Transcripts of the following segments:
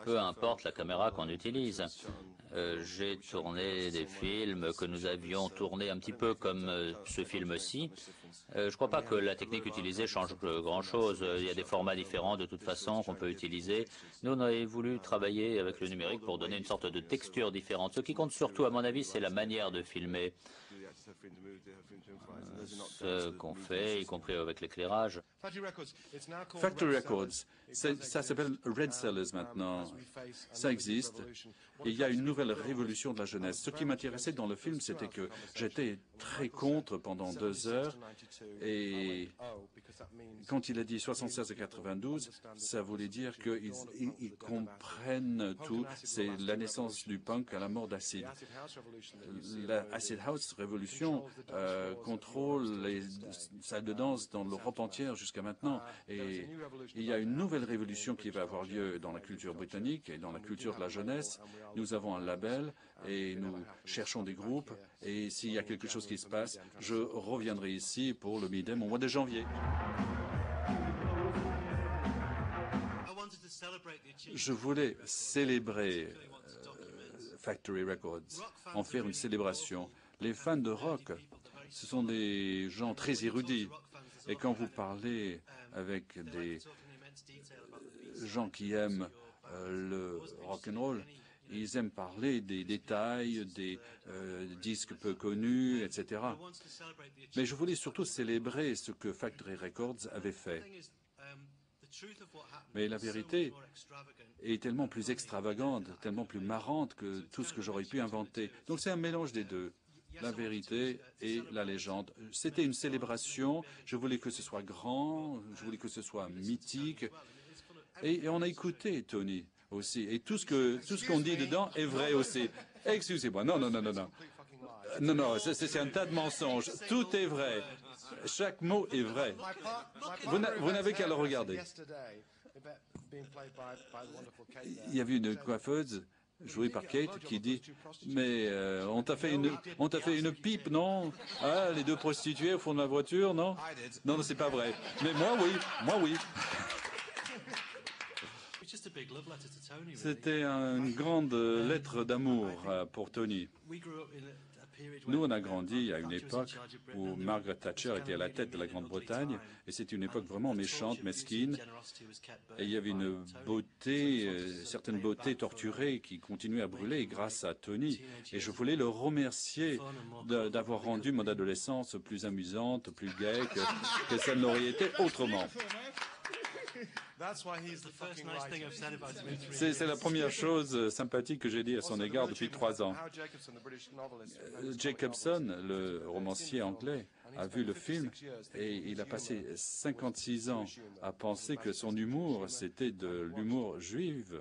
Peu importe la caméra qu'on utilise. J'ai tourné des films que nous avions tournés un petit peu comme ce film-ci. Je ne crois pas que la technique utilisée change grand-chose. Il y a des formats différents de toute façon qu'on peut utiliser. Nous, on avait voulu travailler avec le numérique pour donner une sorte de texture différente. Ce qui compte surtout, à mon avis, c'est la manière de filmer. Ce qu'on fait, y compris avec l'éclairage. Factory Records, ça s'appelle Red Sellers maintenant. Ça existe. Et il y a une nouvelle révolution de la jeunesse. Ce qui m'intéressait dans le film, c'était que j'étais très contre pendant 2 heures. Et quand il a dit 76 et 92, ça voulait dire qu'ils comprennent tout. C'est la naissance du punk à la mort d'Acid. La Acid House Révolution contrôle les salles de danse dans l'Europe entière jusqu'à maintenant. Et il y a une nouvelle révolution qui va avoir lieu dans la culture britannique et dans la culture de la jeunesse. Nous avons un label et nous cherchons des groupes. Et s'il y a quelque chose qui se passe, je reviendrai ici pour le Midem au mois de janvier. Je voulais célébrer Factory Records, en faire une célébration. Les fans de rock, ce sont des gens très érudits. Et quand vous parlez avec des gens qui aiment le rock and roll, ils aiment parler des détails, des disques peu connus, etc. Mais je voulais surtout célébrer ce que Factory Records avait fait. Mais la vérité est tellement plus extravagante, tellement plus marrante que tout ce que j'aurais pu inventer. Donc c'est un mélange des deux, la vérité et la légende. C'était une célébration, je voulais que ce soit grand, je voulais que ce soit mythique. Et on a écouté Tony aussi. Et tout ce qu'on dit dedans est vrai aussi. Excusez-moi, non. Non, c'est un tas de mensonges. Tout est vrai. Chaque mot est vrai. Vous n'avez qu'à le regarder. Il y avait une coiffeuse jouée par Kate qui dit « Mais on t'a fait une pipe, non? Ah, les deux prostituées au fond de la voiture, non? » Non, c'est pas vrai. Mais moi, oui. C'était une grande lettre d'amour pour Tony. Nous, on a grandi à une époque où Margaret Thatcher était à la tête de la Grande-Bretagne, et c'était une époque vraiment méchante, mesquine, et il y avait une beauté, certaines beautés torturées qui continuaient à brûler grâce à Tony. Et je voulais le remercier d'avoir rendu mon adolescence plus amusante, plus gaie que ça ne l'aurait été autrement. C'est la première chose sympathique que j'ai dit à son égard depuis 3 ans. Jacobson, le romancier anglais, a vu le film et il a passé 56 ans à penser que son humour, c'était de l'humour juif.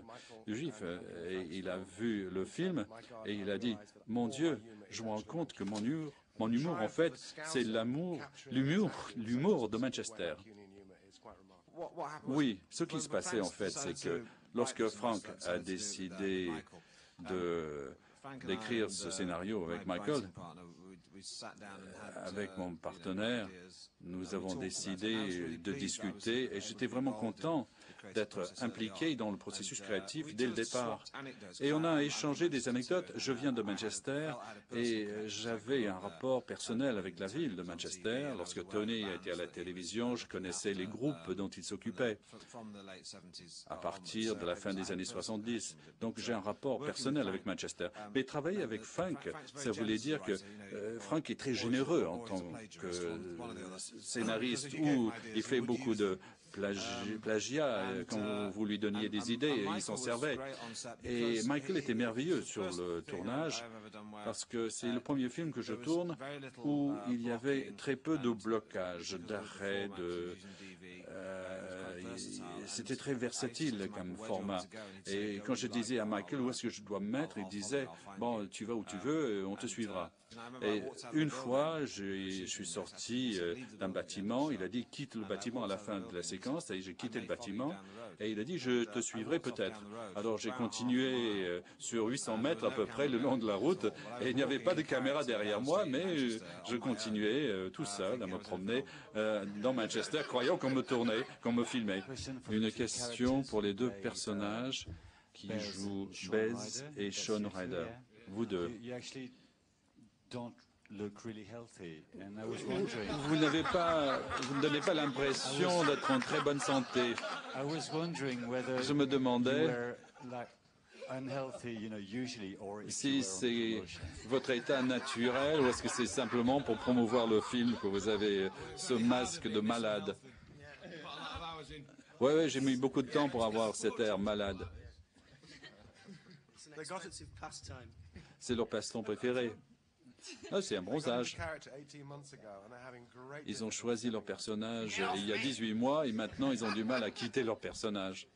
Et il a vu le film et il a dit « Mon Dieu, je me rends compte que mon humour, en fait, c'est l'humour de Manchester. » Oui, ce qui se passait en fait, c'est que lorsque Frank a décidé d'écrire ce scénario avec Michael, avec mon partenaire, nous avons décidé de discuter et j'étais vraiment content d'être impliqué dans le processus créatif dès le départ. Et on a échangé des anecdotes. Je viens de Manchester et j'avais un rapport personnel avec la ville de Manchester. Lorsque Tony était à la télévision, je connaissais les groupes dont il s'occupait à partir de la fin des années 70. Donc j'ai un rapport personnel avec Manchester. Mais travailler avec Frank, ça voulait dire que Frank est très généreux en tant que scénariste où il fait beaucoup de plagiat. Quand vous lui donniez des idées, il s'en servait. Et Michael était merveilleux sur le tournage parce que c'est le premier film que je tourne où il y avait très peu de blocage, d'arrêt, c'était très versatile comme format. Et quand je disais à Michael où est-ce que je dois me mettre, il disait « Bon, tu vas où tu veux, on te suivra ». Et une fois, je suis sorti d'un bâtiment, il a dit « Quitte le bâtiment à la fin de la séquence », et j'ai quitté le bâtiment, et il a dit « Je te suivrai peut-être ». Alors j'ai continué sur 800 mètres à peu près le long de la route, et il n'y avait pas de caméra derrière moi, mais je continuais tout seul à me promener dans Manchester, croyant qu'on me tournait, qu'on me filmait. Une question pour les deux personnages qui jouent Bez et Sean Ryder. Vous deux. Vous ne donnez pas l'impression d'être en très bonne santé. Je me demandais si c'est votre état naturel ou est-ce que c'est simplement pour promouvoir le film que vous avez ce masque de malade. Oui, j'ai mis beaucoup de temps pour avoir cet air malade. C'est leur passe-temps préféré. Ah, c'est un bronzage. Ils ont choisi leur personnage il y a 18 mois et maintenant ils ont du mal à quitter leur personnage.